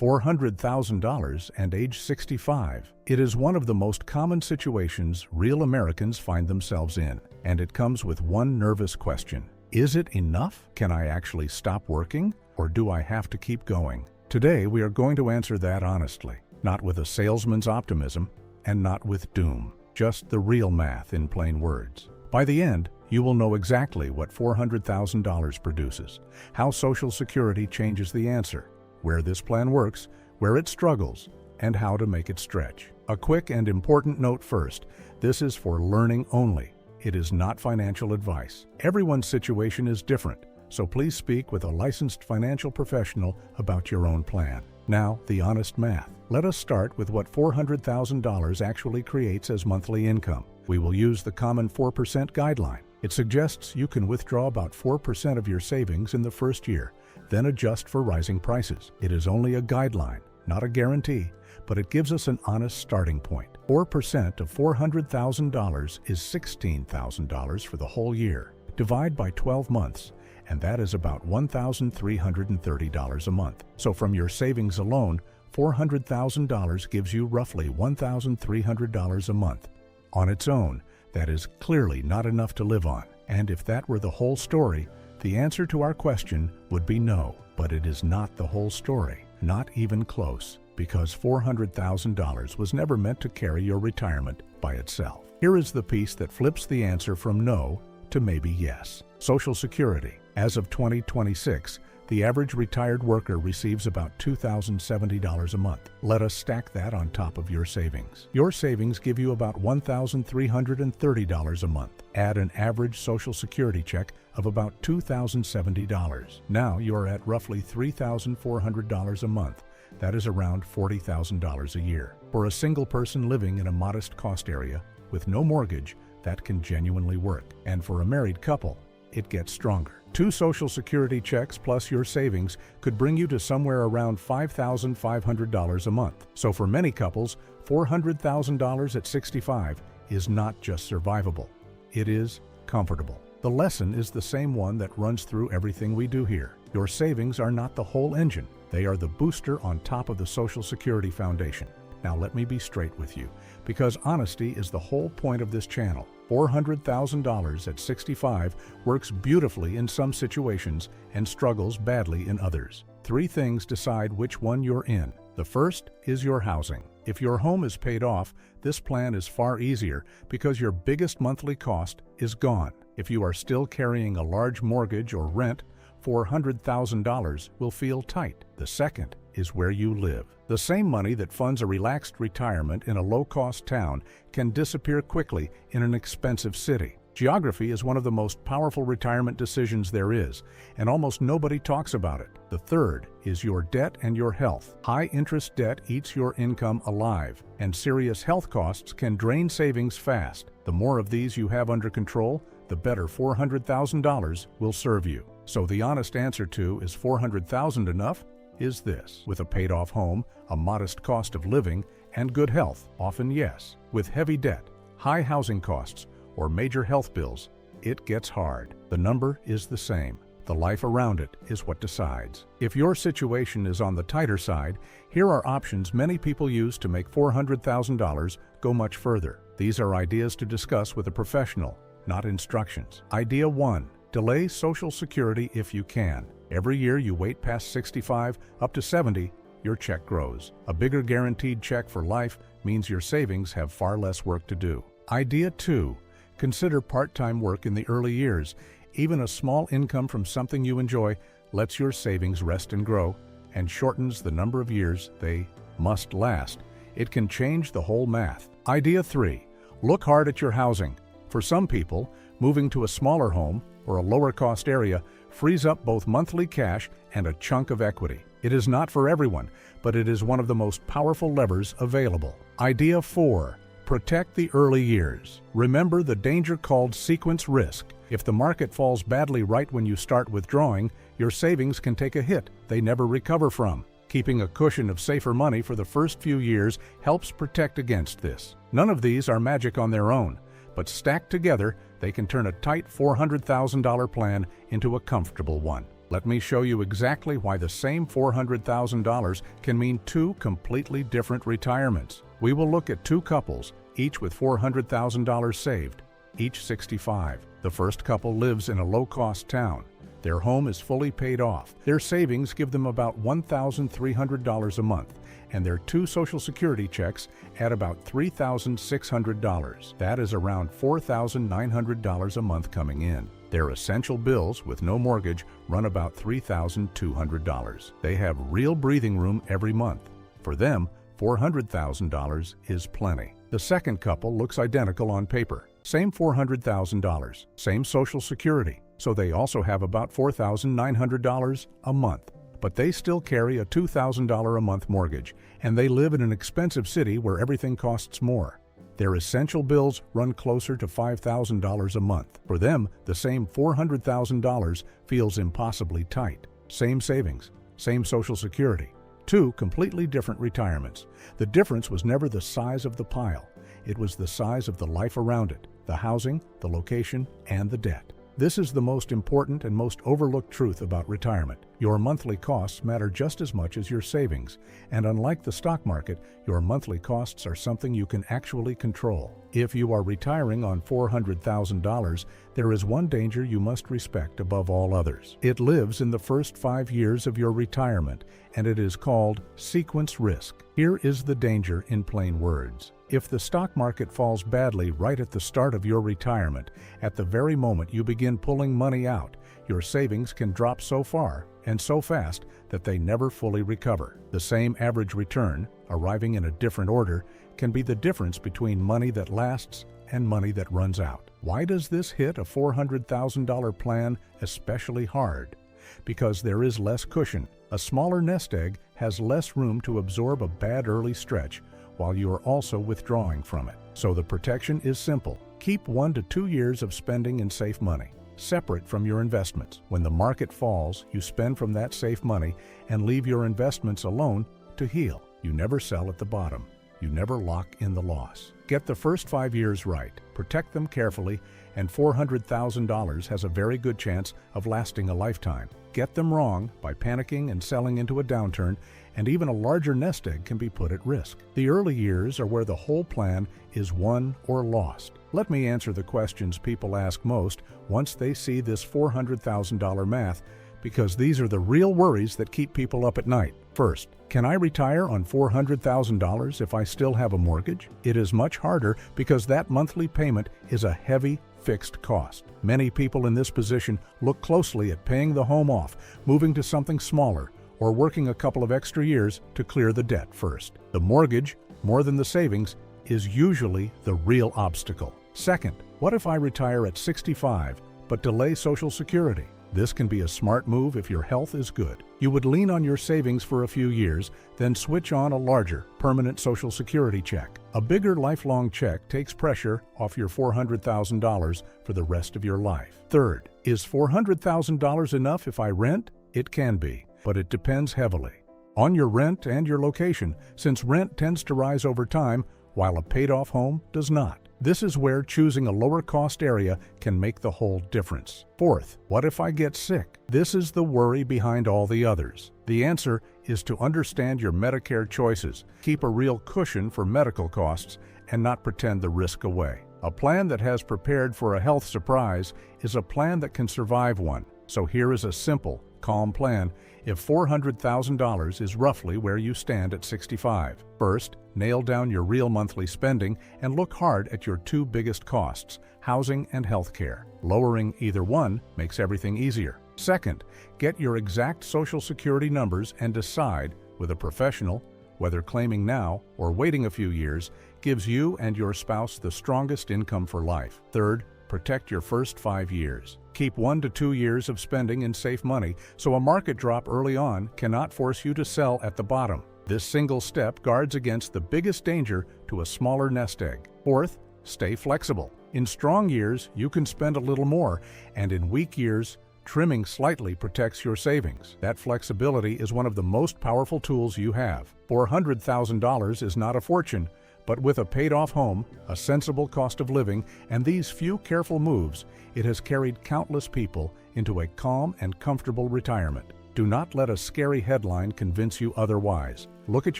$400,000 and age 65. It is one of the most common situations real Americans find themselves in, and it comes with one nervous question. Is it enough? Can I actually stop working, or do I have to keep going? Today, we are going to answer that honestly, not with a salesman's optimism and not with doom, just the real math in plain words. By the end, you will know exactly what $400,000 produces, how Social Security changes the answer, where this plan works, where it struggles, and how to make it stretch. A quick and important note first, this is for learning only. It is not financial advice. Everyone's situation is different, so please speak with a licensed financial professional about your own plan. Now, the honest math. Let us start with what $400,000 actually creates as monthly income. We will use the common 4% guideline. It suggests you can withdraw about 4% of your savings in the first year, then adjust for rising prices. It is only a guideline, not a guarantee, but it gives us an honest starting point. 4% of $400,000 is $16,000 for the whole year. Divide by 12 months, and that is about $1,330 a month. So from your savings alone, $400,000 gives you roughly $1,300 a month. On its own, that is clearly not enough to live on. And if that were the whole story, the answer to our question would be no. But it is not the whole story, not even close, because $400,000 was never meant to carry your retirement by itself. Here is the piece that flips the answer from no to maybe yes. Social Security. As of 2026, the average retired worker receives about $2,070 a month. Let us stack that on top of your savings. Your savings give you about $1,330 a month. Add an average Social Security check of about $2,070. Now you are at roughly $3,400 a month. That is around $40,000 a year. For a single person living in a modest cost area with no mortgage, that can genuinely work. And for a married couple, it gets stronger. 2 Social Security checks plus your savings could bring you to somewhere around $5,500 a month. So for many couples, $400,000 at 65 is not just survivable. It is comfortable. The lesson is the same one that runs through everything we do here. Your savings are not the whole engine. They are the booster on top of the Social Security foundation. Now let me be straight with you, because honesty is the whole point of this channel. $400,000 at 65 works beautifully in some situations and struggles badly in others. 3 things decide which one you're in. The first is your housing. If your home is paid off, this plan is far easier because your biggest monthly cost is gone. If you are still carrying a large mortgage or rent, $400,000 will feel tight. The second is where you live. The same money that funds a relaxed retirement in a low-cost town can disappear quickly in an expensive city. Geography is one of the most powerful retirement decisions there is, and almost nobody talks about it. The third is your debt and your health. High-interest debt eats your income alive, and serious health costs can drain savings fast. The more of these you have under control, the better $400,000 will serve you. So the honest answer to is $400,000 enough? Is this. With a paid-off home, a modest cost of living, and good health, often yes. With heavy debt, high housing costs, or major health bills, it gets hard. The number is the same. The life around it is what decides. If your situation is on the tighter side, here are options many people use to make $400,000 go much further. These are ideas to discuss with a professional, not instructions. Idea 1. Delay Social Security if you can. Every year you wait past 65 up to 70, your check grows. A bigger guaranteed check for life means your savings have far less work to do. Idea 2. Consider part-time work in the early years. Even a small income from something you enjoy lets your savings rest and grow and shortens the number of years they must last. It can change the whole math. Idea 3. Look hard at your housing. For some people, moving to a smaller home or a lower-cost area frees up both monthly cash and a chunk of equity. It is not for everyone, but it is one of the most powerful levers available. Idea 4. Protect the early years. Remember the danger called sequence risk. If the market falls badly right when you start withdrawing, your savings can take a hit they never recover from. Keeping a cushion of safer money for the first few years helps protect against this. None of these are magic on their own, but stacked together, they can turn a tight $400,000 plan into a comfortable one. Let me show you exactly why the same $400,000 can mean two completely different retirements. We will look at two couples, each with $400,000 saved, each 65. The first couple lives in a low-cost town. Their home is fully paid off. Their savings give them about $1,300 a month, and their two Social Security checks add about $3,600. That is around $4,900 a month coming in. Their essential bills, with no mortgage, run about $3,200. They have real breathing room every month. For them, $400,000 is plenty. The second couple looks identical on paper. Same $400,000, same Social Security, so they also have about $4,900 a month. But they still carry a $2,000 a month mortgage, and they live in an expensive city where everything costs more. Their essential bills run closer to $5,000 a month. For them, the same $400,000 feels impossibly tight. Same savings, same Social Security. Two completely different retirements. The difference was never the size of the pile. It was the size of the life around it, the housing, the location, and the debt. This is the most important and most overlooked truth about retirement. Your monthly costs matter just as much as your savings, and unlike the stock market, your monthly costs are something you can actually control. If you are retiring on $400,000, there is one danger you must respect above all others. It lives in the first 5 years of your retirement, and it is called sequence risk. Here is the danger in plain words. If the stock market falls badly right at the start of your retirement, at the very moment you begin pulling money out, your savings can drop so far and so fast that they never fully recover. The same average return, arriving in a different order, can be the difference between money that lasts and money that runs out. Why does this hit a $400,000 plan especially hard? Because there is less cushion. A smaller nest egg has less room to absorb a bad early stretch, while you are also withdrawing from it. So the protection is simple. Keep 1 to 2 years of spending in safe money, separate from your investments. When the market falls, you spend from that safe money and leave your investments alone to heal. You never sell at the bottom. You never lock in the loss. Get the first 5 years right, protect them carefully, and $400,000 has a very good chance of lasting a lifetime. Get them wrong by panicking and selling into a downturn, and even a larger nest egg can be put at risk. The early years are where the whole plan is won or lost. Let me answer the questions people ask most once they see this $400,000 math, because these are the real worries that keep people up at night. First, can I retire on $400,000 if I still have a mortgage? It is much harder because that monthly payment is a heavy fixed cost. Many people in this position look closely at paying the home off, moving to something smaller, or working a couple of extra years to clear the debt first. The mortgage, more than the savings, is usually the real obstacle. Second, what if I retire at 65 but delay Social Security? This can be a smart move if your health is good. You would lean on your savings for a few years, then switch on a larger, permanent Social Security check. A bigger lifelong check takes pressure off your $400,000 for the rest of your life. Third, is $400,000 enough if I rent? It can be, but it depends heavily on your rent and your location, since rent tends to rise over time, while a paid-off home does not. This is where choosing a lower-cost area can make the whole difference. Fourth, what if I get sick? This is the worry behind all the others. The answer is to understand your Medicare choices, keep a real cushion for medical costs, and not pretend the risk away. A plan that has prepared for a health surprise is a plan that can survive one. So here is a simple, calm plan if $400,000 is roughly where you stand at 65. First, nail down your real monthly spending and look hard at your two biggest costs, housing and healthcare. Lowering either one makes everything easier. Second, get your exact Social Security numbers and decide, with a professional, whether claiming now or waiting a few years gives you and your spouse the strongest income for life. Third, protect your first 5 years. Keep 1 to 2 years of spending in safe money, so a market drop early on cannot force you to sell at the bottom. This single step guards against the biggest danger to a smaller nest egg. Fourth, stay flexible. In strong years, you can spend a little more, and in weak years, trimming slightly protects your savings. That flexibility is one of the most powerful tools you have. $400,000 is not a fortune, But with a paid-off home, a sensible cost of living, and these few careful moves, it has carried countless people into a calm and comfortable retirement. Do not let a scary headline convince you otherwise. Look at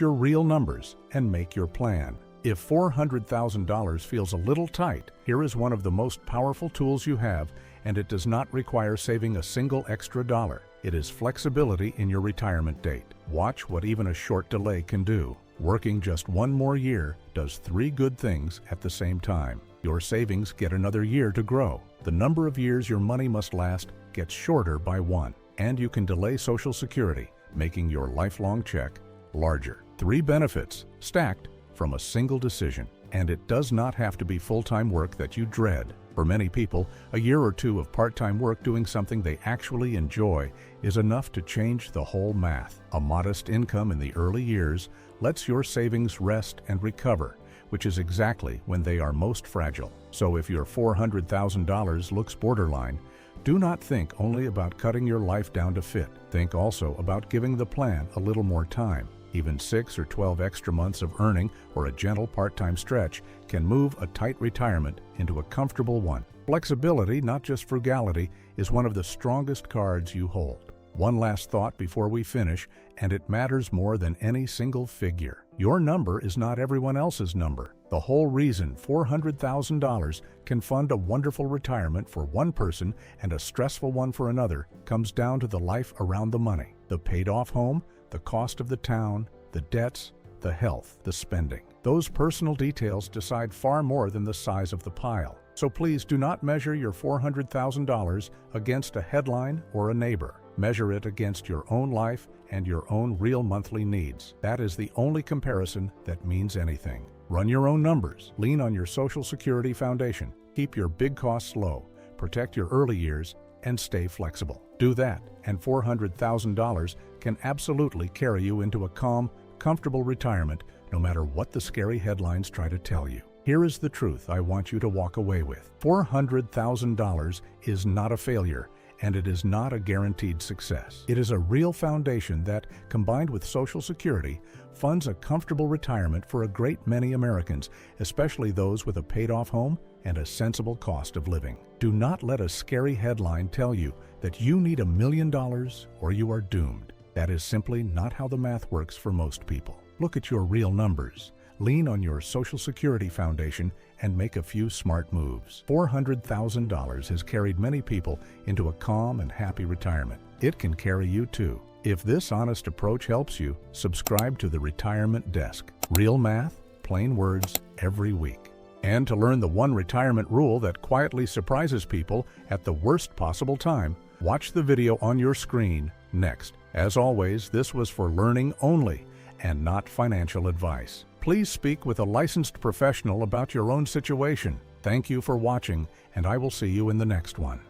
your real numbers and make your plan. If $400,000 feels a little tight, here is one of the most powerful tools you have, and it does not require saving a single extra dollar. It is flexibility in your retirement date. Watch what even a short delay can do. Working just one more year does 3 good things at the same time. Your savings get another year to grow. The number of years your money must last gets shorter by 1. And you can delay Social Security, making your lifelong check larger. 3 benefits stacked from a single decision. And it does not have to be full-time work that you dread. For many people, a year or 2 of part-time work doing something they actually enjoy is enough to change the whole math. A modest income in the early years lets your savings rest and recover, which is exactly when they are most fragile. So if your $400,000 looks borderline, do not think only about cutting your life down to fit. Think also about giving the plan a little more time. Even 6 or 12 extra months of earning or a gentle part-time stretch can move a tight retirement into a comfortable one. Flexibility, not just frugality, is one of the strongest cards you hold. One last thought before we finish, and it matters more than any single figure. Your number is not everyone else's number. The whole reason $400,000 can fund a wonderful retirement for one person and a stressful one for another comes down to the life around the money. The paid-off home, the cost of the town, the debts, the health, the spending. Those personal details decide far more than the size of the pile. So please do not measure your $400,000 against a headline or a neighbor. Measure it against your own life and your own real monthly needs. That is the only comparison that means anything. Run your own numbers. Lean on your Social Security foundation. Keep your big costs low. Protect your early years and stay flexible. Do that, and $400,000 can absolutely carry you into a calm, comfortable retirement, no matter what the scary headlines try to tell you. Here is the truth I want you to walk away with. $400,000 is not a failure, and it is not a guaranteed success. It is a real foundation that, combined with Social Security, funds a comfortable retirement for a great many Americans, especially those with a paid-off home and a sensible cost of living. Do not let a scary headline tell you that you need $1 million or you are doomed. That is simply not how the math works for most people. Look at your real numbers. Lean on your Social Security foundation and make a few smart moves. $400,000 has carried many people into a calm and happy retirement. It can carry you too. If this honest approach helps you, subscribe to the Retirement Desk. Real math, plain words, every week. And to learn the one retirement rule that quietly surprises people at the worst possible time, watch the video on your screen next. As always, this was for learning only and not financial advice. Please speak with a licensed professional about your own situation. Thank you for watching, and I will see you in the next one.